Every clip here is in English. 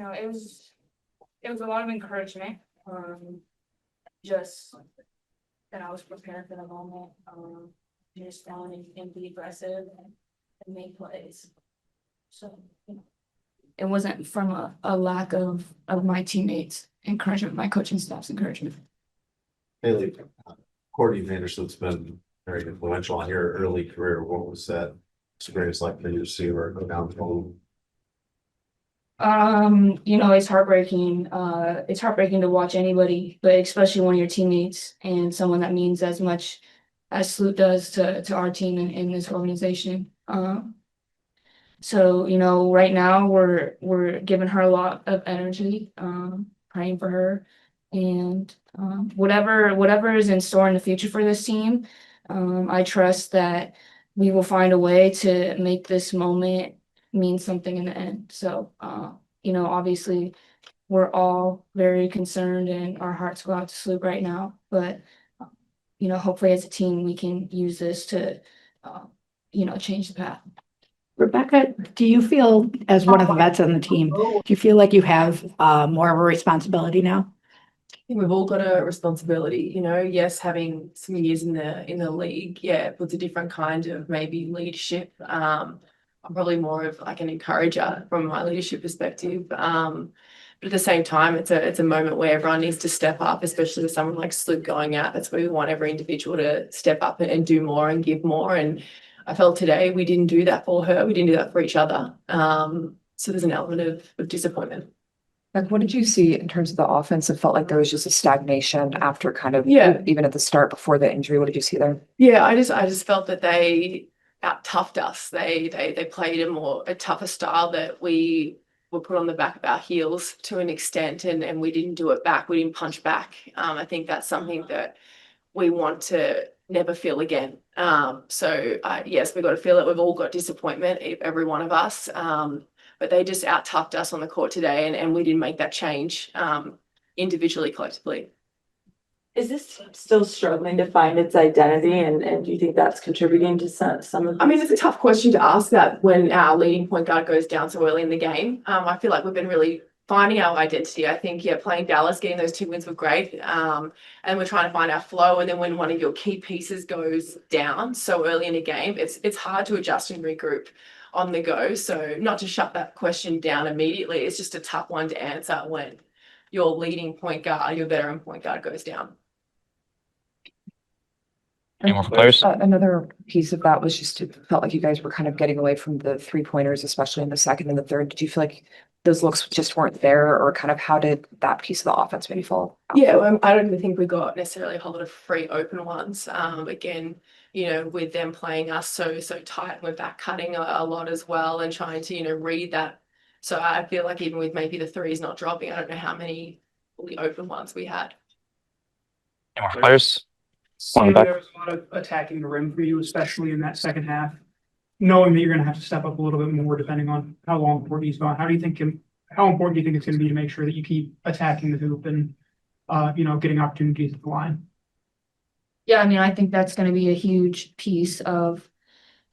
it was a lot of encouragement. Just that I was prepared for the moment. Just down and be aggressive and make plays. So it wasn't from a lack of my teammates' encouragement, my coaching staff's encouragement. Hailey, Courtney Vandersloot's been very influential on your early career. What was that experience like for you to see her go down the road? It's heartbreaking. It's heartbreaking to watch anybody, but especially one of your teammates and someone that means as much as Sloot does to our team in this organization. So, right now we're giving her a lot of energy, praying for her, and whatever is in store in the future for this team, I trust that we will find a way to make this moment mean something in the end. So, obviously we're all very concerned and our hearts go out to Sloop right now, but hopefully as a team we can use this to, change the path. Rebecca, do you feel, as one of the vets on the team, do you feel like you have more of a responsibility now? I think we've all got a responsibility, yes, having some years in the league, it puts a different kind of maybe leadership. I'm probably more of like an encourager from my leadership perspective. But at the same time, it's a moment where everyone needs to step up, especially with someone like Sloop going out. That's where we want every individual to step up and do more and give more. And I felt today we didn't do that for her. We didn't do that for each other. So there's an element of disappointment. Like, what did you see in terms of the offense? It felt like there was just a stagnation after kind of, even at the start before the injury. What did you see there? Yeah, I just felt that they out-toughed us. They played a tougher style that we were put on the back of our heels to an extent, and we didn't do it back. We didn't punch back. I think that's something that we want to never feel again. Yes, we've got to feel it. We've all got disappointment, every one of us. But they just out-toughed us on the court today, and we didn't make that change individually, collectively. Is this still struggling to find its identity, and do you think that's contributing to some of? I mean, it's a tough question to ask that when our leading point guard goes down so early in the game. I feel like we've been really finding our identity. I think, playing Dallas, getting those 2 wins were great. And we're trying to find our flow. And then when one of your key pieces goes down so early in a game, it's hard to adjust and regroup on the go. So not to shut that question down immediately, it's just a tough one to answer when your leading point guard, your veteran point guard goes down. Any more players? Another piece of that was just, it felt like you guys were kind of getting away from the 3-pointers, especially in the second and the third. Did you feel like those looks just weren't there, or kind of how did that piece of the offense maybe fall out? Yeah, I don't even think we got necessarily a whole lot of free open ones. Again, with them playing us so tight, we're back cutting a lot as well and trying to, read that. So I feel like even with maybe the threes not dropping, I don't know how many fully open ones we had. Any more players? There was a lot of attacking the rim for you, especially in that second half, knowing that you're going to have to step up a little bit more depending on how long Courtney's gone. How important do you think it's going to be to make sure that you keep attacking the hoop and, getting opportunities at the line? Yeah, I mean, I think that's going to be a huge piece of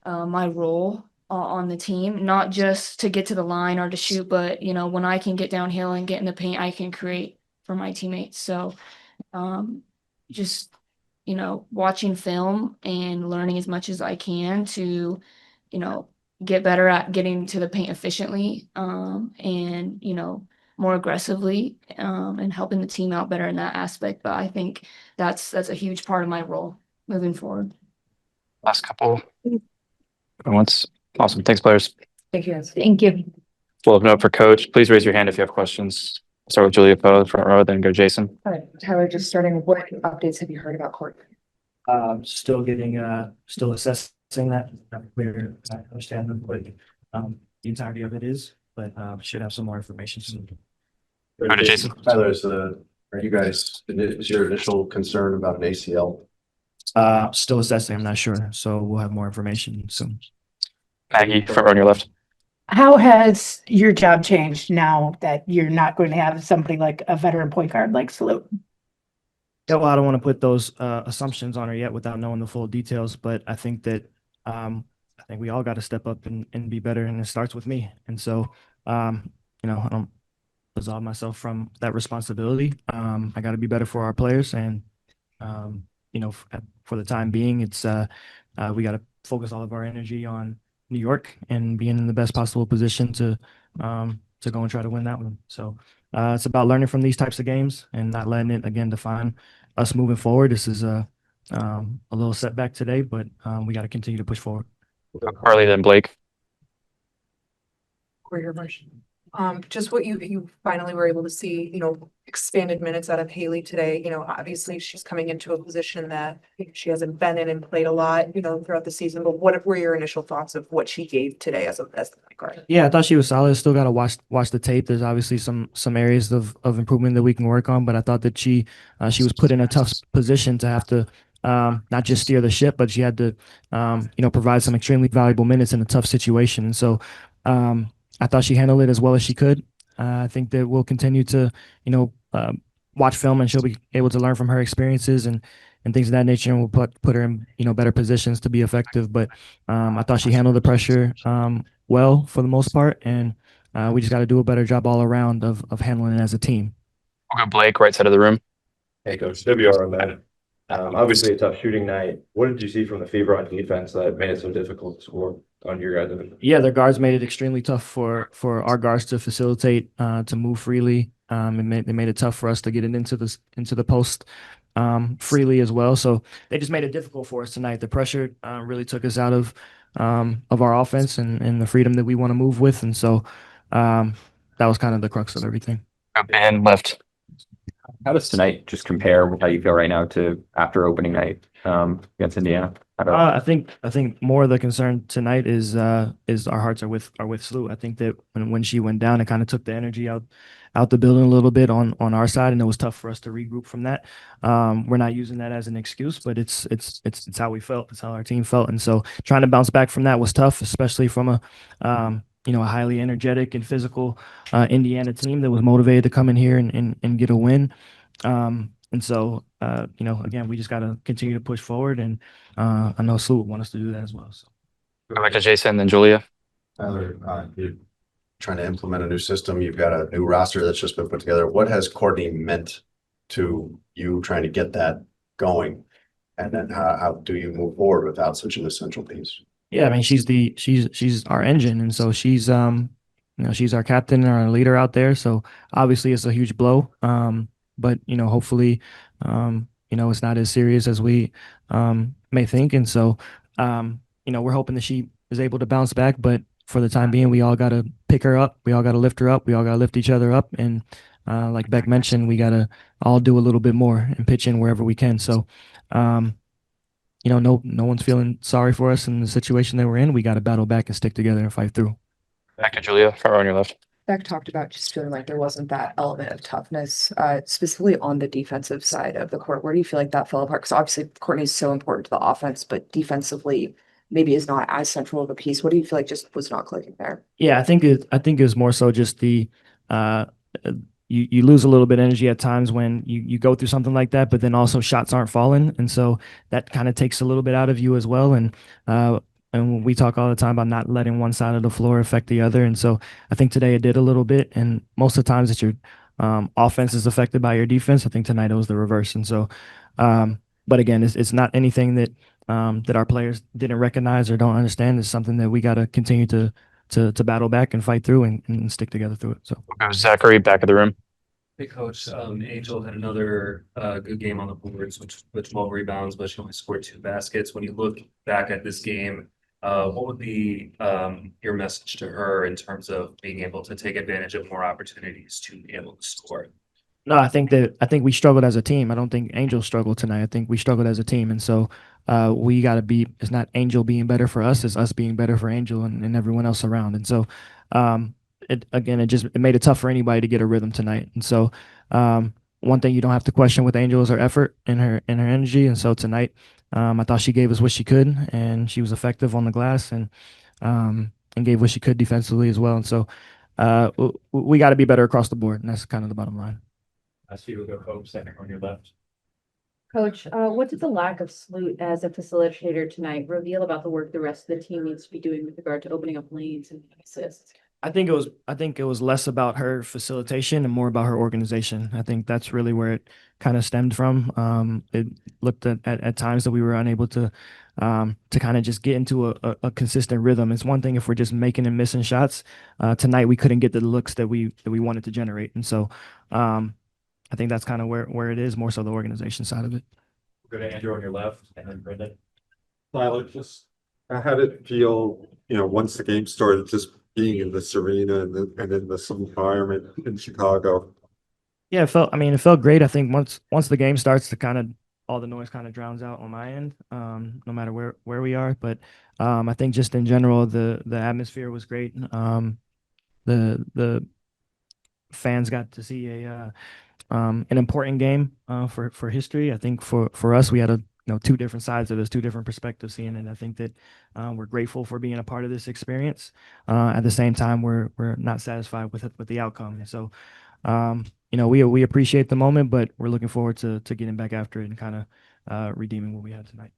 my role on the team, not just to get to the line or to shoot, but, when I can get downhill and get in the paint, I can create for my teammates. So just, watching film and learning as much as I can to, get better at getting to the paint efficiently and, more aggressively and helping the team out better in that aspect. But I think that's a huge part of my role moving forward. Last couple. Once. Awesome. Thanks, players. Thank you guys. Thank you. We'll open up for coach. Please raise your hand if you have questions. Start with Julia Poe, front row, then go Jason. All right, Tyler, just starting, what updates have you heard about court? Still assessing that. Not clear, I understand what the entirety of it is, but should have some more information soon. Go to Jason. Tyler, is your initial concern about an ACL? Still assessing, I'm not sure, so we'll have more information soon. Maggie, front row on your left. How has your job changed now that you're not going to have somebody like a veteran point guard like Sloot? Yeah, well, I don't want to put those assumptions on her yet without knowing the full details, but I think that I think we all got to step up and be better, and it starts with me. And so, I don't absolve myself from that responsibility. I got to be better for our players, and for the time being, it's we got to focus all of our energy on New York and being in the best possible position to go and try to win that one. So it's about learning from these types of games and not letting it again define us moving forward. This is a little setback today, but we got to continue to push forward. Carly, then Blake. Career Marsh. Just what you finally were able to see, expanded minutes out of Hailey today. Obviously she's coming into a position that she hasn't been in and played a lot, throughout the season. But what were your initial thoughts of what she gave today as the point guard? Yeah, I thought she was solid. Still got to watch the tape. There's obviously some areas of improvement that we can work on, but I thought that she was put in a tough position to have to not just steer the ship, but she had to provide some extremely valuable minutes in a tough situation. And so I thought she handled it as well as she could. I think that we'll continue to watch film, and she'll be able to learn from her experiences and things of that nature, and we'll put her in better positions to be effective. But I thought she handled the pressure well for the most part, and we just got to do a better job all around of handling it as a team. We'll go Blake, right side of the room. Hey, Coach, WR on that. Obviously a tough shooting night. What did you see from the Fever on defense that made it so difficult to score on your guys' end? Yeah, their guards made it extremely tough for our guards to facilitate, to move freely. They made it tough for us to get it into the post freely as well. So they just made it difficult for us tonight. The pressure really took us out of our offense and the freedom that we want to move with. And so that was kind of the crux of everything. Ben left. How does tonight just compare with how you feel right now to after opening night against Indiana? I think more of the concern tonight is our hearts are with Sloot. I think that when she went down, it kind of took the energy out the building a little bit on our side, and it was tough for us to regroup from that. We're not using that as an excuse, but it's how we felt. It's how our team felt, and so trying to bounce back from that was tough, especially from a highly energetic and physical Indiana team that was motivated to come in here and get a win. And so, again, we just got to continue to push forward, and I know Sloot want us to do that as well. So, Go back to Jason, then Julia. Tyler, you're trying to implement a new system. You've got a new roster that's just been put together. What has Courtney meant to you trying to get that going? And then how do you move forward without such an essential piece? yeah, I mean, she's our engine, and so she's she's our captain and our leader out there. So obviously, it's a huge blow. But hopefully, it's not as serious as we may think. And so, we're hoping that she is able to bounce back. But for the time being, we all got to pick her up. We all got to lift her up. We all got to lift each other up. And like Beck mentioned, we got to all do a little bit more and pitch in wherever we can. So, no one's feeling sorry for us in the situation that we're in. We got to battle back and stick together and fight through. Back to Julia, front row on your left. Beck talked about just feeling like there wasn't that element of toughness, specifically on the defensive side of the court. Where do you feel like that fell apart? Because obviously Courtney is so important to the offense, but defensively maybe is not as central of a piece. What do you feel like just was not clicking there? Yeah, I think it's more so just the you lose a little bit of energy at times when you go through something like that, but then also shots aren't falling, and so that kind of takes a little bit out of you as well. And we talk all the time about not letting one side of the floor affect the other. And so I think today it did a little bit. And most of the times that your offense is affected by your defense, I think tonight it was the reverse. And so, but again, it's not anything that that our players didn't recognize or don't understand. It's something that we got to continue to battle back and fight through and stick together through it. So We'll go Zachary, back of the room. Hey, Coach, Angel had another good game on the boards, with 12 rebounds, but she only scored 2 baskets. When you look back at this game, what would be your message to her in terms of being able to take advantage of more opportunities to be able to score? No, I think we struggled as a team. I don't think Angel struggled tonight. I think we struggled as a team. And so we got to be, it's not Angel being better for us, it's us being better for Angel and everyone else around. And so it made it tough for anybody to get a rhythm tonight. And so one thing you don't have to question with Angel is her effort and her energy. And so tonight, I thought she gave us what she could, and she was effective on the glass and gave what she could defensively as well. And so we got to be better across the board, and that's kind of the bottom line. I see you go, Coach, standing on your left. Coach, what did the lack of Sloot as a facilitator tonight reveal about the work the rest of the team needs to be doing with regard to opening up lanes and assists? I think it was less about her facilitation and more about her organization. I think that's really where it kind of stemmed from. It looked at times that we were unable to kind of just get into a consistent rhythm. It's one thing if we're just making and missing shots. Tonight we couldn't get the looks that we wanted to generate, and so I think that's kind of where it is, more so the organization side of it. Go to Andrew on your left and then Brendan. Tyler, just how did it feel, once the game started, just being in this arena and in this environment in Chicago? Yeah, it felt great. I think once the game starts, to kind of all the noise kind of drowns out on my end, no matter where we are. But I think just in general, the atmosphere was great. The fans got to see an important game for history. I think for us, we had two different sides of this, two different perspectives seeing it. I think that we're grateful for being a part of this experience. At the same time, we're not satisfied with the outcome. And so, we appreciate the moment, but we're looking forward to getting back after it and kind of redeeming what we had tonight.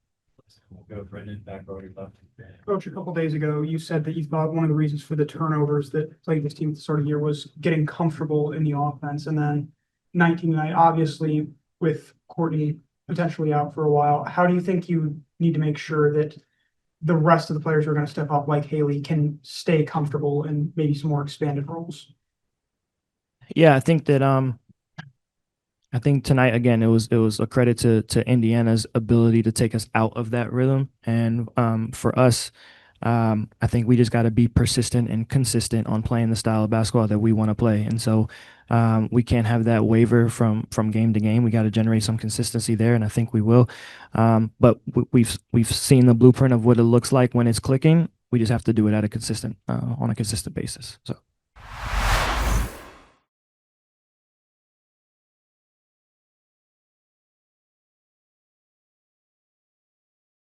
We'll go Brendan back over your left. Coach, a couple days ago, you said that you thought one of the reasons for the turnovers that plagued this team at the start of the year was getting comfortable in the offense. And then 19 tonight, obviously, with Courtney potentially out for a while, how do you think you need to make sure that the rest of the players who are going to step up, like Hailey, can stay comfortable in maybe some more expanded roles? Yeah, I think that I think tonight again it was a credit to Indiana's ability to take us out of that rhythm, and for us, I think we just got to be persistent and consistent on playing the style of basketball that we want to play, and so we can't have that waver from game to game. We got to generate some consistency there, and I think we will. But we've seen the blueprint of what it looks like when it's clicking. We just have to do it at a consistent on a consistent basis. So.